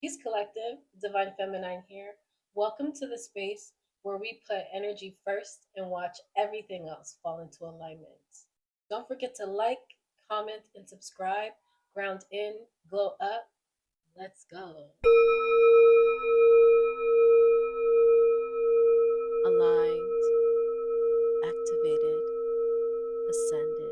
Peace Collective, Divine Feminine here. Welcome to the space where we put energy first and watch everything else fall into alignment. Don't forget to like, comment, and subscribe. Ground in, glow up. Let's go. Aligned, activated, ascended.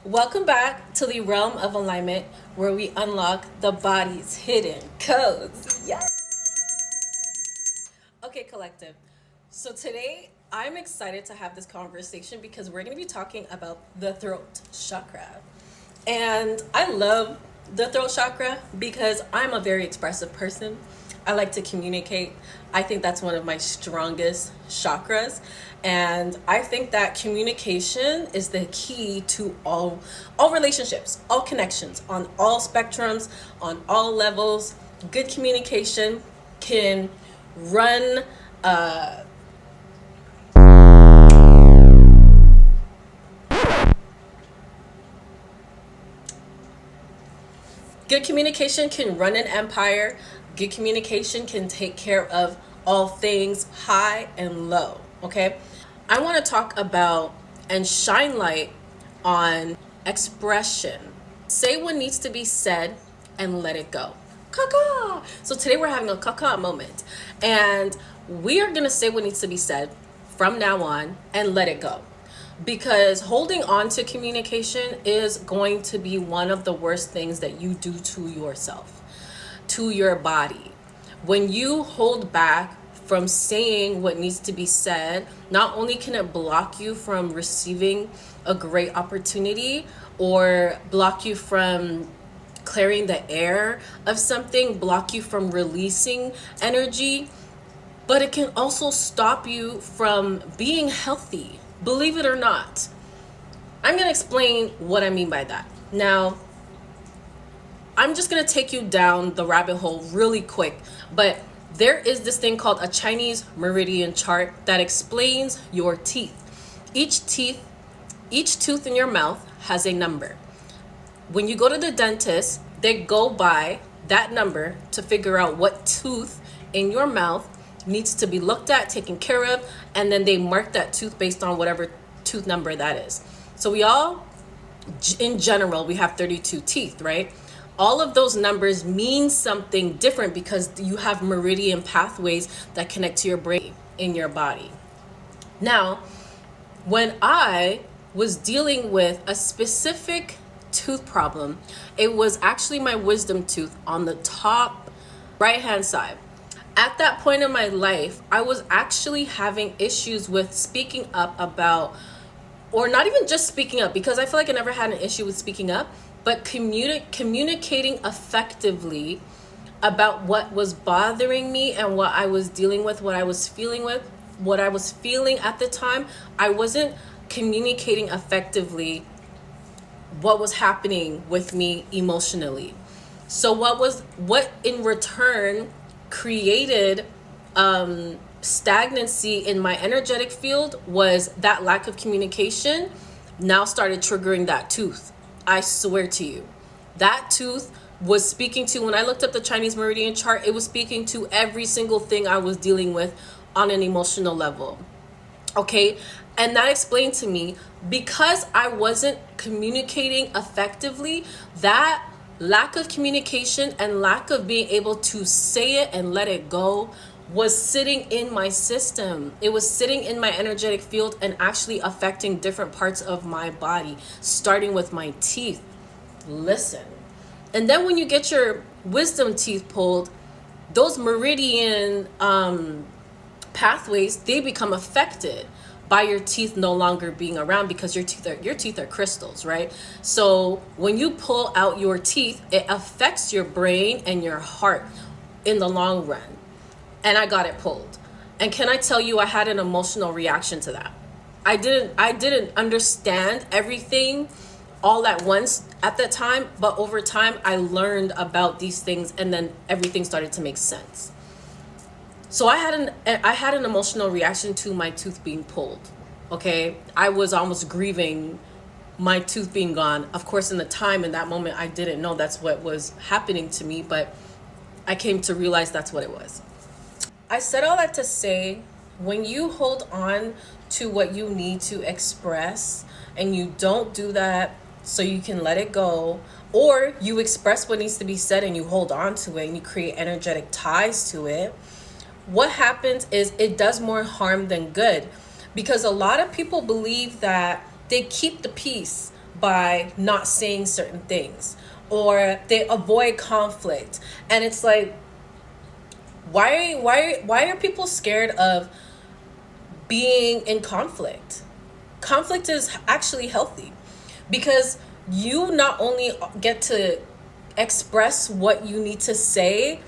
Welcome back to the realm of alignment where we unlock the body's hidden codes. Yes. Okay, collective. So today I'm excited to have this conversation because we're going to be talking about the throat chakra. And I love the throat chakra because I'm a very expressive person. I like to communicate. I think that's one of my strongest chakras. And I think that communication is the key to all relationships, all connections, on all spectrums, on all levels. Good communication can run good communication can run an empire. Good communication can take care of all things high and low. Okay, I want to talk about and shine light on expression. Say what needs to be said and let it go. Caca. So today we're having a caca moment, and we are gonna say what needs to be said from now on and let it go, because holding on to communication is going to be one of the worst things that you do to yourself, to your body. When you hold back from saying what needs to be said, not only can it block you from receiving a great opportunity or block you from clearing the air of something, block you from releasing energy, but it can also stop you from being healthy. Believe it or not. I'm going to explain what I mean by that. Now, I'm just going to take you down the rabbit hole really quick, but there is this thing called a Chinese meridian chart that explains your teeth. Each tooth in your mouth has a number. When you go to the dentist, they go by that number to figure out what tooth in your mouth needs to be looked at, taken care of, and then they mark that tooth based on whatever tooth number that is. So we all, in general, we have 32 teeth, right? All of those numbers mean something different because you have meridian pathways that connect to your brain in your body. Now, when I was dealing with a specific tooth problem, it was actually my wisdom tooth on the top right hand side. At that point in my life, I was actually having issues with speaking up about, or not even just speaking up, because I feel like I never had an issue with speaking up, but communicating effectively about what was bothering me and what I was dealing with, what I was feeling at the time. I wasn't communicating effectively what was happening with me emotionally. So what in return created stagnancy in my energetic field was that lack of communication now started triggering that tooth. I swear to you, that tooth was speaking to, when I looked up the Chinese meridian chart, it was speaking to every single thing I was dealing with on an emotional level. Okay, and that explained to me, because I wasn't communicating effectively, that lack of communication and lack of being able to say it and let it go was sitting in my system. It was sitting in my energetic field and actually affecting different parts of my body, starting with my teeth. Listen. And then when you get your wisdom teeth pulled, those meridian pathways, they become affected by your teeth no longer being around, because your teeth are crystals, right? So when you pull out your teeth, it affects your brain and your heart in the long run. And I got it pulled. And can I tell you, I had an emotional reaction to that. I didn't understand everything all at once at that time, but over time I learned about these things, and then everything started to make sense. So I had an emotional reaction to my tooth being pulled. Okay, I was almost grieving my tooth being gone. Of course, in the time, in that moment, I didn't know that's what was happening to me, but I came to realize that's what it was. I said all that to say, when you hold on to what you need to express and you don't do that so you can let it go, or you express what needs to be said and you hold on to it and you create energetic ties to it, what happens is it does more harm than good. Because a lot of people believe that they keep the peace by not saying certain things, or they avoid conflict. And it's like, why are people scared of being in conflict? Conflict is actually healthy, because you not only get to express what you need to say,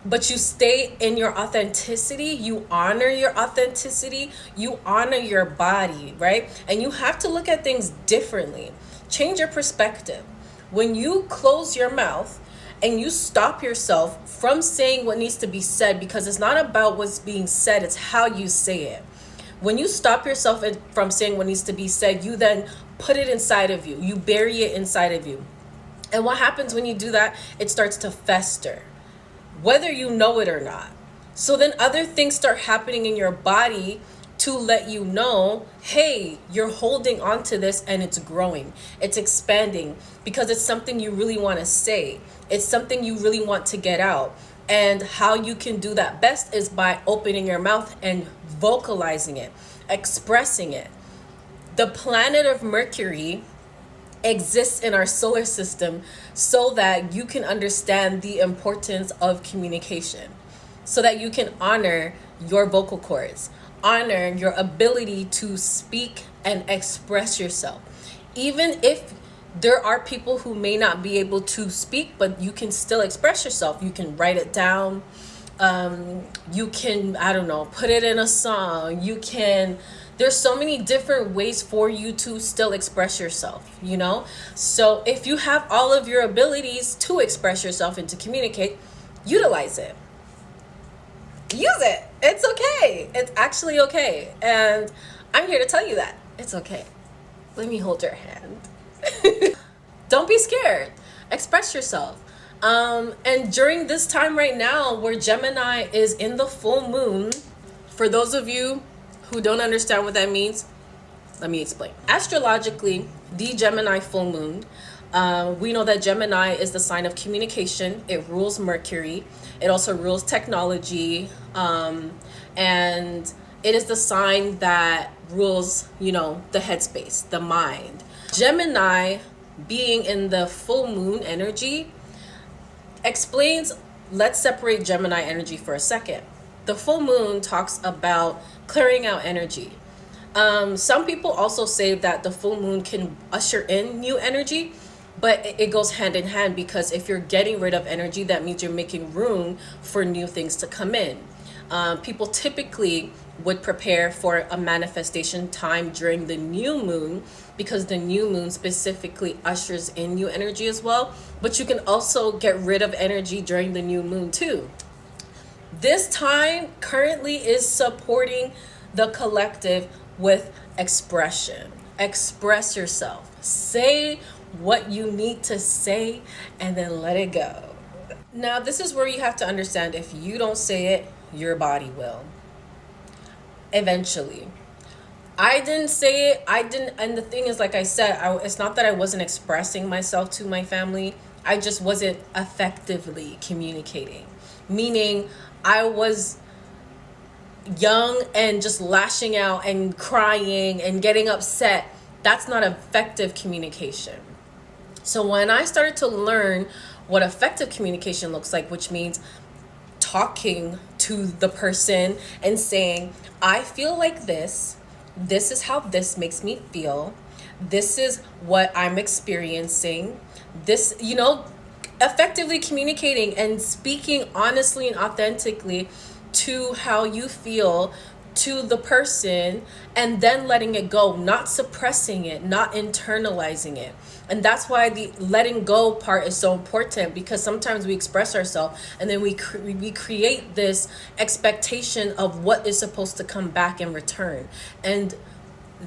but you stay in your authenticity. You honor your authenticity. You honor your body, right? And you have to look at things differently. Change your perspective. When you close your mouth and you stop yourself from saying what needs to be said, because it's not about what's being said, it's how you say it. When you stop yourself from saying what needs to be said, you then put it inside of you. You bury it inside of you. And what happens when you do that? It starts to fester, whether you know it or not. So then other things start happening in your body to let you know, hey, you're holding on to this and it's growing. It's expanding because it's something you really want to say. It's something you really want to get out. And how you can do that best is by opening your mouth and vocalizing it, expressing it. The planet of Mercury exists in our solar system so that you can understand the importance of communication, so that you can honor your vocal cords, honor your ability to speak and express yourself. Even if there are people who may not be able to speak, but you can still express yourself. You can write it down. You can, I don't know, put it in a song. There's so many different ways for you to still express yourself, you know? So if you have all of your abilities to express yourself and to communicate, utilize it. Use it. It's okay. It's actually okay. And I'm here to tell you that it's okay. Let me hold your hand. Don't be scared. Express yourself. And during this time right now where Gemini is in the full moon, for those of you who don't understand what that means, let me explain. Astrologically, the Gemini full moon, we know that Gemini is the sign of communication. It rules Mercury. It also rules technology. And it is the sign that rules, the headspace, the mind. Gemini being in the full moon energy explains, let's separate Gemini energy for a second. The full moon talks about clearing out energy. Some people also say that the full moon can usher in new energy, but it goes hand in hand, because if you're getting rid of energy, that means you're making room for new things to come in. People typically would prepare for a manifestation time during the new moon, because the new moon specifically ushers in new energy as well. But you can also get rid of energy during the new moon too. This time currently is supporting the collective with expression. Express yourself. Say what you need to say and then let it go. Now, this is where you have to understand, if you don't say it, your body will. Eventually. I didn't say it. And the thing is, like I said, it's not that I wasn't expressing myself to my family. I just wasn't effectively communicating. Meaning, I was young and just lashing out and crying and getting upset. That's not effective communication. So when I started to learn what effective communication looks like, which means talking to the person and saying, I feel like this is how this makes me feel, this is what I'm experiencing, this, effectively communicating and speaking honestly and authentically to how you feel to the person, and then letting it go, not suppressing it, not internalizing it. And that's why the letting go part is so important, because sometimes we express ourselves and then we create this expectation of what is supposed to come back in return. And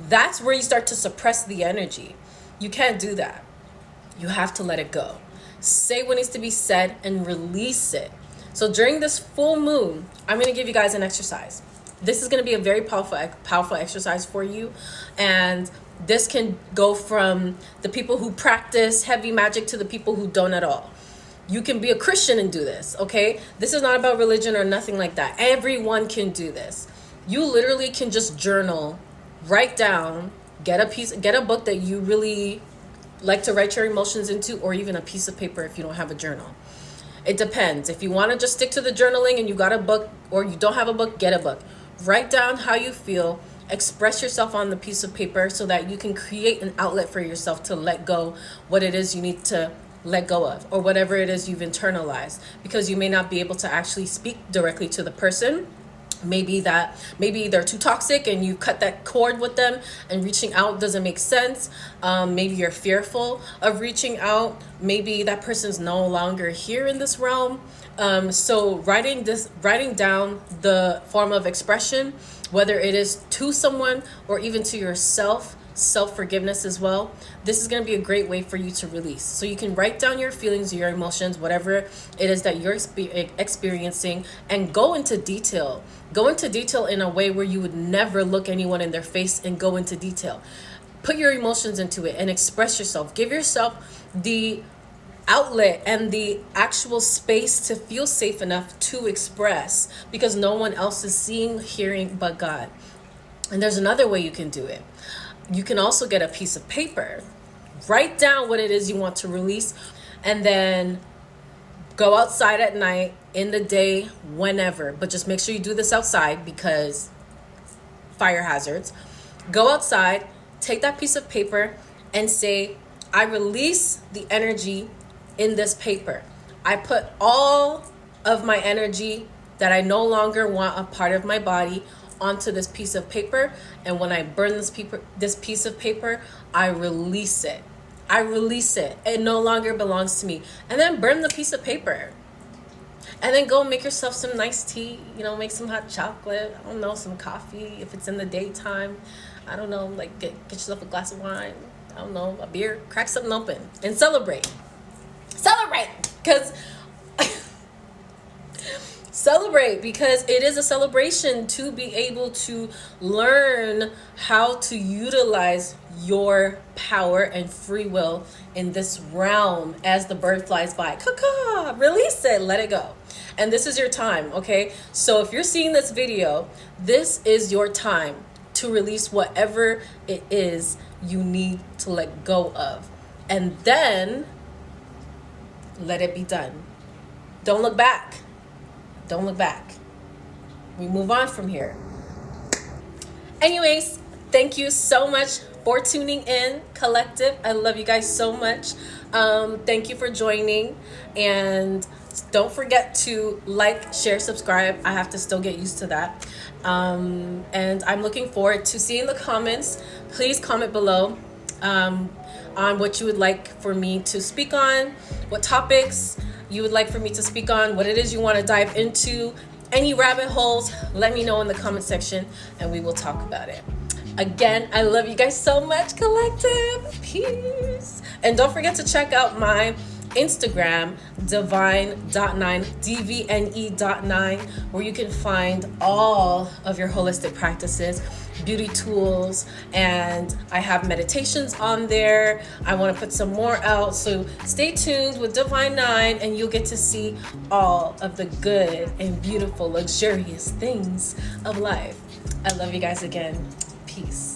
that's where you start to suppress the energy. You can't do that. You have to let it go. Say what needs to be said and release it. So during this full moon, I'm going to give you guys an exercise. This is going to be a very powerful exercise for you. And this can go from the people who practice heavy magic to the people who don't at all. You can be a Christian and do this, okay? This is not about religion or nothing like that. Everyone can do this. You literally can just journal, write down, get a book that you really like to write your emotions into, or even a piece of paper if you don't have a journal. It depends. If you want to just stick to the journaling and you got a book, or you don't have a book, get a book. Write down how you feel. Express yourself on the piece of paper so that you can create an outlet for yourself to let go what it is you need to let go of, or whatever it is you've internalized, because you may not be able to actually speak directly to the person. Maybe they're too toxic and you cut that cord with them, and reaching out doesn't make sense. Maybe you're fearful of reaching out. Maybe that person's no longer here in this realm. So writing down the form of expression, whether it is to someone or even to yourself, self-forgiveness as well. This is going to be a great way for you to release. So you can write down your feelings, your emotions, whatever it is that you're experiencing, and go into detail. Go into detail in a way where you would never look anyone in their face, and go into detail. Put your emotions into it and express yourself. Give yourself the outlet and the actual space to feel safe enough to express, because no one else is seeing, hearing but God. And there's another way you can do it. You can also get a piece of paper, write down what it is you want to release, and then go outside at night, in the day, whenever. But just make sure you do this outside, because fire hazards. Go outside, take that piece of paper and say, I release the energy in this paper. I put all of my energy that I no longer want a part of my body onto this piece of paper, and when I burn this piece of paper, I release it. It no longer belongs to me. And then burn the piece of paper, and then go make yourself some nice tea, make some hot chocolate, I don't know, some coffee if it's in the daytime, I don't know, like get yourself a glass of wine, I don't know, a beer, crack something open and celebrate, because celebrate, because it is a celebration to be able to learn how to utilize your power and free will in this realm as the bird flies by. Caw-caw, release it, let it go. And this is your time, okay? So if you're seeing this video, this is your time to release whatever it is you need to let go of. And then let it be done. Don't look back. Don't look back. We move on from here. Anyways, thank you so much for tuning in, collective. I love you guys so much. Thank you for joining. And don't forget to like, share, subscribe. I have to still get used to that. And I'm looking forward to seeing the comments. Please comment below on what you would like for me to speak on, what topics you would like for me to speak on, what it is you want to dive into, any rabbit holes. Let me know in the comment section and we will talk about it. Again, I love you guys so much, collective. Peace. And don't forget to check out my Instagram, divine.9, DVNE.9, where you can find all of your holistic practices, beauty tools, and I have meditations on there. I want to put some more out, so stay tuned with Divine 9 and you'll get to see all of the good and beautiful, luxurious things of life. I love you guys again. Peace.